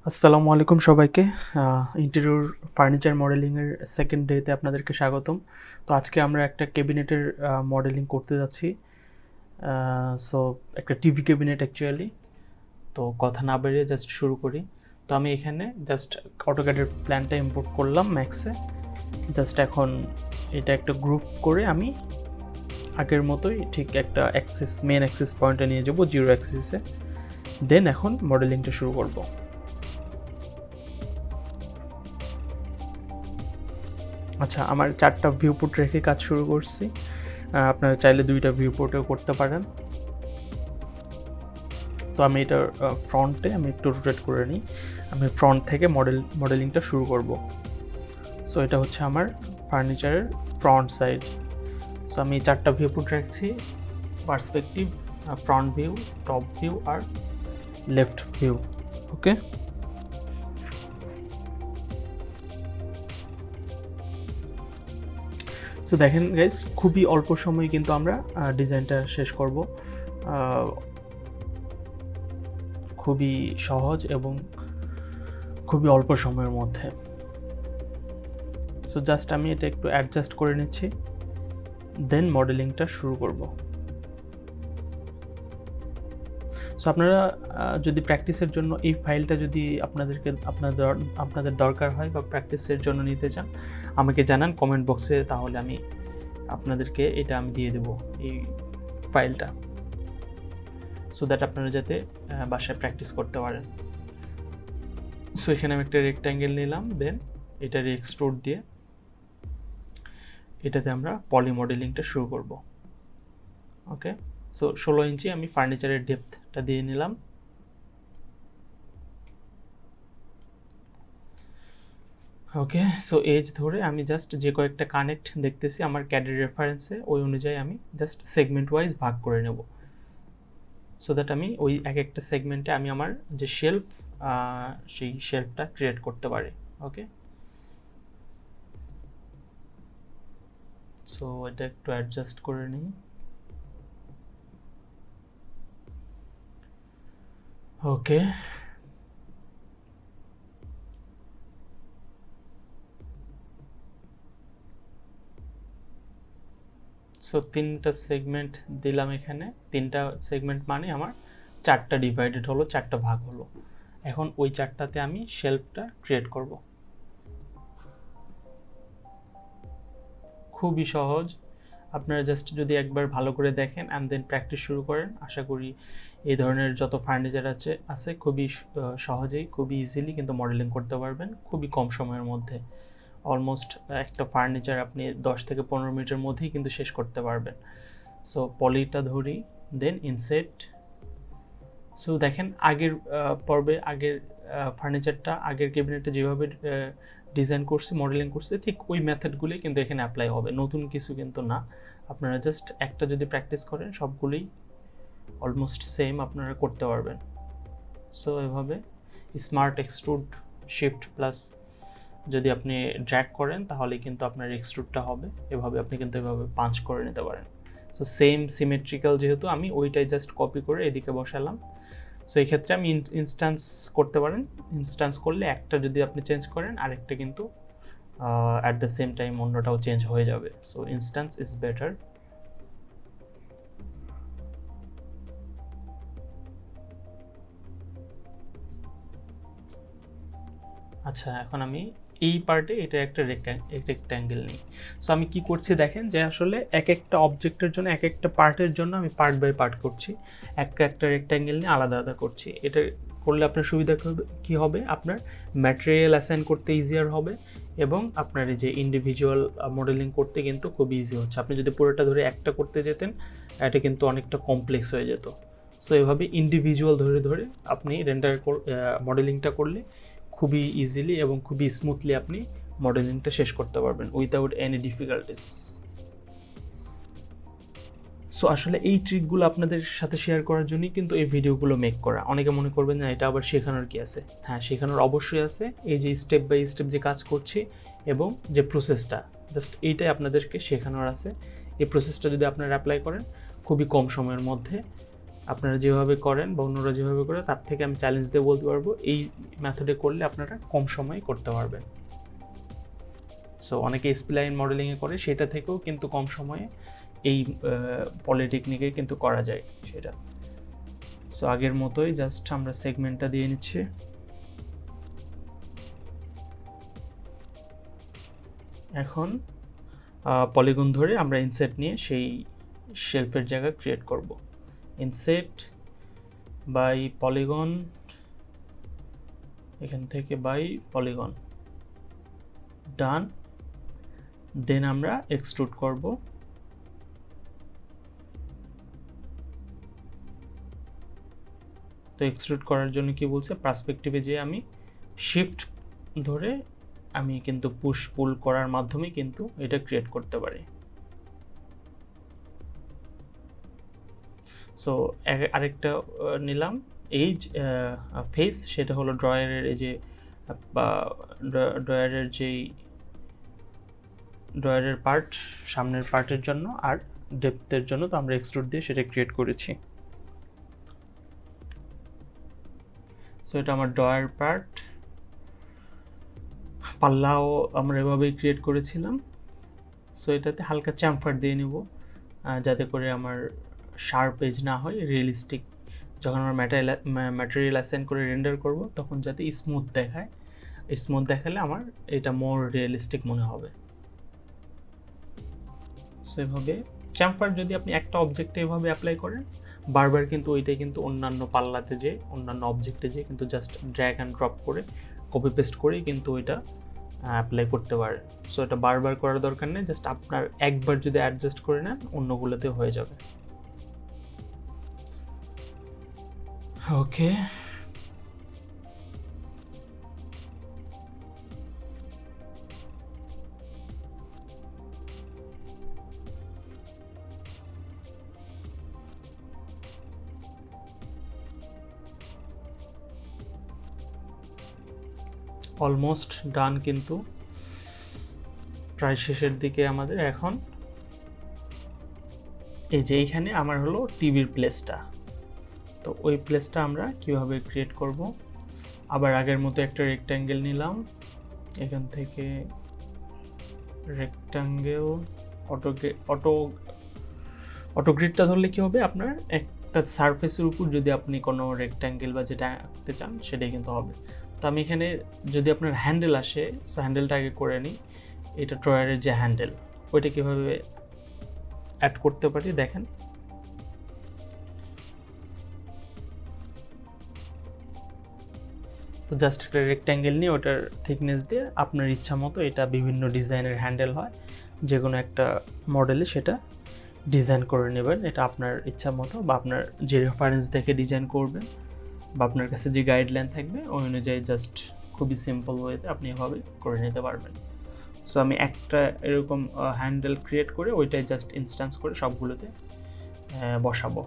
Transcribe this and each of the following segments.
আসসালামু আলাইকুম সবাইকে। ইন্টেরিয়র ফার্নিচার মডেলিংয়ের সেকেন্ড ডেতে আপনাদেরকে স্বাগতম। তো আজকে আমরা একটা ক্যাবিনেটের মডেলিং করতে যাচ্ছি। সো একটা টিভি ক্যাবিনেট অ্যাকচুয়ালি। তো কথা না বেরিয়ে জাস্ট শুরু করি। তো আমি এখানে জাস্ট অটোক্যাডের প্ল্যানটা ইম্পোর্ট করলাম ম্যাক্সে। জাস্ট এখন এটা একটা গ্রুপ করে আমি আগের মতোই ঠিক একটা মেন অ্যাক্সিস পয়েন্টে নিয়ে যাবো, জিরো অ্যাক্সিসে। দেন এখন মডেলিংটা শুরু করব। আচ্ছা, আমার 4টা ভিউপোর্ট রেখে কাজ শুরু করছি। আপনারা চাইলে 2টা ভিউপোর্টেও করতে পারেন। তো আমি এটার ফ্রন্টে আমি একটু রোটেট করে নিই। আমি ফ্রন্ট থেকে মডেলিংটা শুরু করব। সো এটা হচ্ছে আমার ফার্নিচারের ফ্রন্ট সাইড। সো আমি 4টা ভিউপোর্ট রাখছি: perspective, front view, top view আর লেফট ভিউ। ওকে, সো দেখেন গাইস, খুবই অল্প সময়ে কিন্তু আমরা ডিজাইনটা শেষ করব। খুবই সহজ এবং খুবই অল্প সময়ের মধ্যে। সো জাস্ট আমি এটা একটু অ্যাডজাস্ট করে নিচ্ছি, দেন মডেলিংটা শুরু করব। সো আপনারা যদি প্র্যাকটিসের জন্য এই ফাইলটা যদি আপনাদের দরকার হয় বা প্র্যাকটিসের জন্য নিতে চান, আমাকে জানান কমেন্ট বক্সে, তাহলে আমি আপনাদেরকে এটা আমি দিয়ে দেবো এই ফাইলটা, সো দ্যাট আপনারা যাতে বাসায় প্র্যাকটিস করতে পারেন। সো এখানে আমি একটা রেক্ট্যাঙ্গেল নিলাম, দেন এটার এক্সট্রুড দিয়ে এটাতে আমরা পলি মডেলিংটা শুরু করব। ওকে, সো 16 ইঞ্চি আমি ফার্নিচারের ডেপথটা দিয়ে নিলাম। ওকে, সো এজ ধরে আমি জাস্ট যে কয়েকটা কানেক্ট দেখতেছি আমার ক্যাডের রেফারেন্সে, ওই অনুযায়ী আমি জাস্ট সেগমেন্ট ওয়াইজ ভাগ করে নেব, সো দ্যাট আমি ওই এক একটা সেগমেন্টে আমি আমার যে শেলফ, সেই শেলফটা ক্রিয়েট করতে পারি। ওকে, সো এটা একটু অ্যাডজাস্ট করে নিই। ওকে, সো 3টা সেগমেন্ট দিলাম এখানে। 3টা সেগমেন্ট মানে আমার 4টা ডিভাইডেড হলো, 4টা ভাগ হলো। এখন ওই 4টাতে আমি শেলফটা ক্রিয়েট করব। খুবই সহজ। আপনারা জাস্ট যদি একবার ভালো করে দেখেন অ্যান্ড দেন প্র্যাকটিস শুরু করেন, আশা করি এই ধরনের যত ফার্নিচার আছে খুবই সহজেই, খুবই ইজিলি কিন্তু মডেলিং করতে পারবেন খুবই কম সময়ের মধ্যে। অলমোস্ট একটা ফার্নিচার আপনি 10 থেকে 15 মিনিটের মধ্যেই কিন্তু শেষ করতে পারবেন। সো পলিটা ধরি, দেন ইনসেট। সো দেখেন আগের পর্বে আগের ফার্নিচারটা, আগের ক্যাবিনেটটা যেভাবে ডিজাইন করছি, মডেলিং করছি, ঠিক ওই মেথডগুলোই কিন্তু এখানে অ্যাপ্লাই হবে, নতুন কিছু কিন্তু না। আপনারা জাস্ট একটা যদি প্র্যাকটিস করেন সবগুলোই অলমোস্ট সেম আপনারা করতে পারবেন। সো এভাবে স্মার্ট এক্সট্রুড শিফট প্লাস যদি আপনি ড্র্যাগ করেন তাহলে কিন্তু আপনার এক্সট্রুডটা হবে। এভাবে আপনি কিন্তু এভাবে পাঞ্চ করে নিতে পারেন। সো সেম সিমেট্রিক্যাল, যেহেতু আমি ওইটাই জাস্ট কপি করে এদিকে বসালাম। সো এই ক্ষেত্রে আমি ইনস্ট্যান্স করতে পারেন। ইনস্ট্যান্স করলে একটা যদি আপনি চেঞ্জ করেন, আরেকটা কিন্তু অ্যাট দ্য সেম টাইম অন্যটাও চেঞ্জ হয়ে যাবে। So instance is better. আচ্ছা, এখন আমি এই পার্টে এটা একটা রেক্ট্যাঙ্গেল নিই। সো আমি কি করছি দেখেন, যে আসলে এক একটা অবজেক্টের জন্য, এক একটা পার্টের জন্য আমি পার্ট বাই পার্ট করছি, একটা রেক্ট্যাঙ্গেল নিয়ে আলাদা আলাদা করছি। এটা করলে আপনার সুবিধা কী হবে, আপনার ম্যাটেরিয়াল অ্যাসাইন করতে ইজিয়ার হবে এবং আপনার এই যে ইন্ডিভিজুয়াল মডেলিং করতে কিন্তু খুব ইজি হচ্ছে। আপনি যদি পুরোটা ধরে একটা করতে যেতেন, এটা কিন্তু অনেকটা কমপ্লেক্স হয়ে যেত। সো এভাবে ইন্ডিভিজুয়াল ধরে ধরে আপনি মডেলিংটা করলে খুবই ইজিলি এবং খুবই স্মুথলি আপনি মডেলিংটা শেষ করতে পারবেন উইদাউট এনি ডিফিকাল্টিস। সো আসলে এই ট্রিকগুলো আপনাদের সাথে শেয়ার করার জন্যই কিন্তু এই ভিডিওগুলো মেক করা। অনেকে মনে করবেন না এটা আবার শেখানোর কি আছে। হ্যাঁ, শেখানোর অবশ্যই আছে। এই যে স্টেপ বাই স্টেপ যে কাজ করছি এবং যে প্রসেসটা, জাস্ট এইটাই আপনাদেরকে শেখানোর আছে। এই প্রসেসটা যদি আপনারা অ্যাপ্লাই করেন খুবই কম সময়ের মধ্যে আপনারা যেভাবে করেন বা অন্যরা যেভাবে করে তার থেকে আমি চ্যালেঞ্জ দিয়ে বলতে পারবো এই মেথডে করলে আপনারা কম সময়ে করতে পারবেন। সো অনেকে স্প্লাইন মডেলিংয়ে করে, সেটা থেকেও কিন্তু কম সময়ে এই পলিটেকনিকে কিন্তু করা যায় সেটা। সো আগের মতোই জাস্ট আমরা সেগমেন্টটা দিয়ে নিচ্ছি। এখন পলিগন ধরে আমরা ইনসেট নিয়ে সেই শেলফের জায়গা ক্রিয়েট করব। ইনসেট বাই পলিগন, এখান থেকে বাই পলিগন, ডান। দেন আমরা এক্সট্রুড করব। তো এক্সট্রুড করার জন্য কি বলছে, পার্সপেক্টিভে যে আমি শিফট ধরে আমি কিন্তু পুশ পুল করার মাধ্যমে কিন্তু এটা ক্রিয়েট করতে পারি। সো আরেকটা নিলাম এই ফেস, সেটা হলো ড্রয়ারের এই যে ড্রয়ারের যেই ড্রয়ারের পার্ট, সামনের পার্টের জন্য আর ডেপথের জন্য। তো আমরা এক্সট্রুড দিয়ে সেটা ক্রিয়েট করেছি। সো এটা আমার ড্রয়ার পার্ট, পাল্লাও আমরা এভাবেই ক্রিয়েট করেছিলাম। সো এটাতে হালকা চ্যামফার দিয়ে নিব যাতে করে আমার শার্প এজ না হয়, রিয়েলিস্টিক যখন আমরা ম্যাটেরিয়াল অ্যাসাইন করে রেন্ডার করব তখন যাতে স্মুথ দেখায়। স্মুথ দেখালে আমার এটা মোর রিয়েলিস্টিক মনে হবে। সো এভাবে চ্যামফার যদি আপনি একটা অবজেক্টে এভাবে অ্যাপ্লাই করেন, বারবার কিন্তু ওইটাই কিন্তু অন্যান্য পাল্লাতে যে অন্যান্য অবজেক্টে যে কিন্তু জাস্ট ড্র্যাগ অ্যান্ড ড্রপ করে কপি পেস্ট করেই কিন্তু ওইটা অ্যাপ্লাই করতে পারেন। সো এটা বারবার করার দরকার নেই, জাস্ট আপনার একবার যদি অ্যাডজাস্ট করে নেন অন্যগুলোতে হয়ে যাবে। ওকে, অলমোস্ট ডান, কিন্তু প্রায় শেষের দিকে আমাদের। এখন এই যে এইখানে আমার হলো টিভির প্লেসটা, তো ওই প্লেসটা আমরা কিভাবে ক্রিয়েট করব। আবার আগের মতো একটা রেক্ট্যাঙ্গেল নিলাম, এখান থেকে রেক্ট্যাঙ্গেল অটো গ্রিডটা ধরলে কি হবে, আপনার একটা সারফেসের উপর যদি আপনি কোনো রেক্ট্যাঙ্গেল বা যেটা আঁকতে চান সেটাই কিন্তু হবে। তো আমি এখানে যদি আপনার হ্যান্ডেল আসে, সো হ্যান্ডেলটা আগে করে নিই। এটা ড্রয়ারের যে হ্যান্ডেল, ওইটা কীভাবে অ্যাড করতে পারি দেখেন। তো জাস্ট একটা রেক্ট্যাঙ্গেল নিয়ে ওটার থিকনেস দিয়ে আপনার ইচ্ছা মতো, এটা বিভিন্ন ডিজাইনের হ্যান্ডেল হয়, যে কোনো একটা মডেলে সেটা ডিজাইন করে নেবেন। এটা আপনার ইচ্ছা মতো বা আপনার যে রেফারেন্স দেখে ডিজাইন করবেন বা আপনার কাছে যে গাইডলাইন থাকবে ওই অনুযায়ী জাস্ট খুবই সিম্পল ওয়েতে আপনি এভাবে করে নিতে পারবেন। সো আমি একটা এরকম হ্যান্ডেল ক্রিয়েট করে ওইটাই জাস্ট ইনস্ট্যান্স করে সবগুলোতে বসাবো।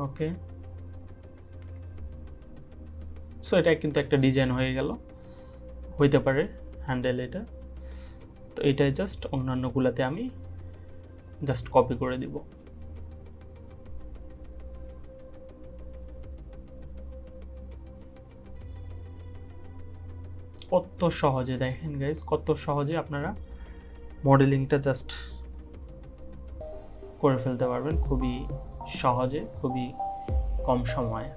ওকে, সো এটা কিন্তু একটা ডিজাইন হয়ে গেল, হইতে পারে হ্যান্ডেল এটা। তো এটাই জাস্ট অন্যান্যগুলোতে আমি জাস্ট কপি করে দিব। কত সহজে দেখেন গাইস, কত সহজে আপনারা মডেলিংটা জাস্ট করে ফেলতে পারবেন, খুবই সহজে, খুবই কম সময়ে।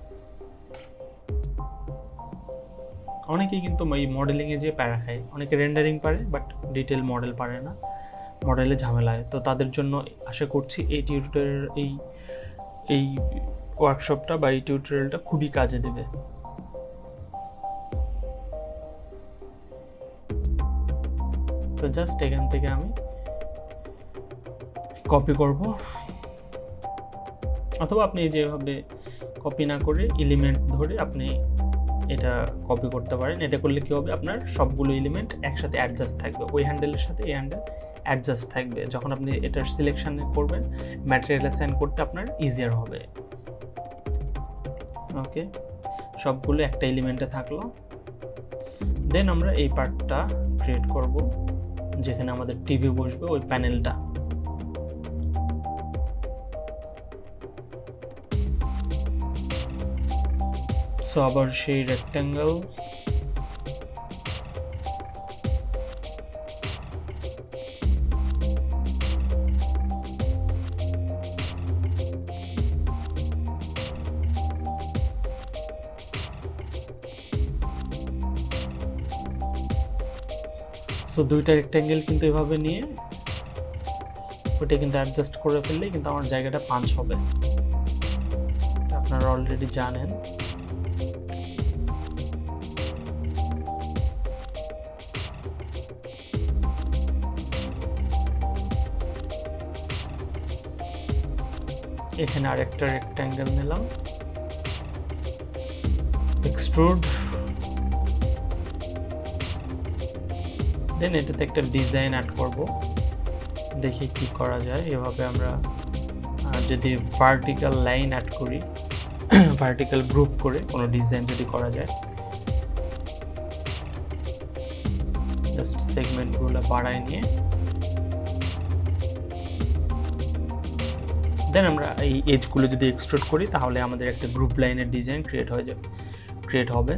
অনেকেই কিন্তু এই মডেলিংয়ে যে প্যারা খায়, অনেকে রেন্ডারিং পারে বাট ডিটেল মডেল পারে না, মডেলে ঝামেলা হয়। তো তাদের জন্য আশা করছি এই টিউটোরিয়াল এই ওয়ার্কশপটা বা এই টিউটোরিয়ালটা খুবই কাজে দেবে। তো জাস্ট এখান থেকে আমি কপি করব, অথবা আপনি যেভাবে কপি না করে এলিমেন্ট ধরে আপনি এটা কপি করতে পারেন। এটা করলে কি হবে, আপনার সবগুলো এলিমেন্ট একসাথে অ্যাডজাস্ট থাকবে, ওই হ্যান্ডেলের সাথে এই হ্যান্ডেল অ্যাডজাস্ট থাকবে। যখন আপনি এটার সিলেকশন করবেন, ম্যাটেরিয়াল অ্যাসাইন করতে আপনার ইজিয়ার হবে। ওকে, সবগুলো একটা এলিমেন্টে থাকলো। দেন আমরা এই পার্টটা ক্রিয়েট করব। যেখানে আমাদের টিভি বসবে ওই প্যানেলটা। সো আবার সেই রেক্ট্যাঙ্গেল, সো দুইটা রেক্ট্যাঙ্গেল কিন্তু এভাবে নিয়ে ওটা কিন্তু অ্যাডজাস্ট করে ফেললেই কিন্তু আমার জায়গাটা পাঞ্চ হবে, আপনারা অলরেডি জানেন। এখানে আরেকটা রেক্ট্যাঙ্গেল নিলাম, এক্সট্রুড, দেন এটাতে একটা ডিজাইন অ্যাড করব, দেখি কি করা যায়। এভাবে আমরা যদি ভার্টিক্যাল লাইন অ্যাড করি, ভার্টিক্যাল গ্রুপ করে কোনো ডিজাইন যদি করা যায়, জাস্ট সেগমেন্টগুলো বাড়ায় নিয়ে দেন আমরা এই এজগুলো যদি এক্সট্রুড করি তাহলে আমাদের একটা গ্রুপ লাইনের ডিজাইন ক্রিয়েট হবে।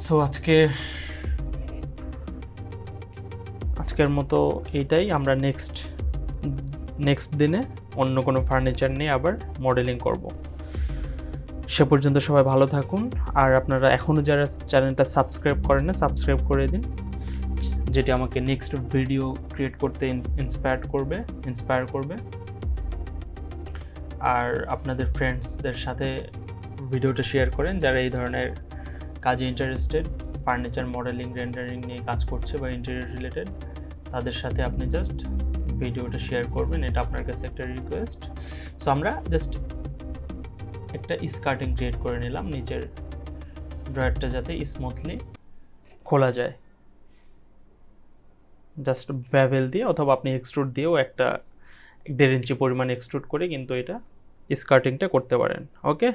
সো আজকের মতো এইটাই। আমরা নেক্সট দিনে অন্য কোনো ফার্নিচার নিয়ে আবার মডেলিং করব। সে পর্যন্ত সবাই ভালো থাকুন, আর আপনারা এখনও যারা চ্যানেলটা সাবস্ক্রাইব করেন না সাবস্ক্রাইব করে দিন, যেটি আমাকে নেক্সট ভিডিও ক্রিয়েট করতে ইন্সপায়ার করবে। আর আপনাদের ফ্রেন্ডসদের সাথে ভিডিওটা শেয়ার করেন যারা এই ধরনের কাজে ইন্টারেস্টেড, ফার্নিচার মডেলিং রেন্ডারিং নিয়ে কাজ করছে বা ইন্টেরিয়র রিলেটেড, তাদের সাথে আপনি জাস্ট ভিডিওটা শেয়ার করবেন, এটা আপনার কাছে একটা রিকোয়েস্ট। সো আমরা জাস্ট একটা স্কার্টিং ক্রিয়েট করে নিলাম, নিচের ড্রয়ারটা যাতে স্মুথলি খোলা যায়, জাস্ট ব্যাভেল দিয়ে অথবা আপনি এক্সট্রুড দিয়েও একটা 1.5 ইঞ্চি পরিমাণ এক্সট্রুড করে কিন্তু এটা স্কার্টিংটা করতে পারেন। ওকে।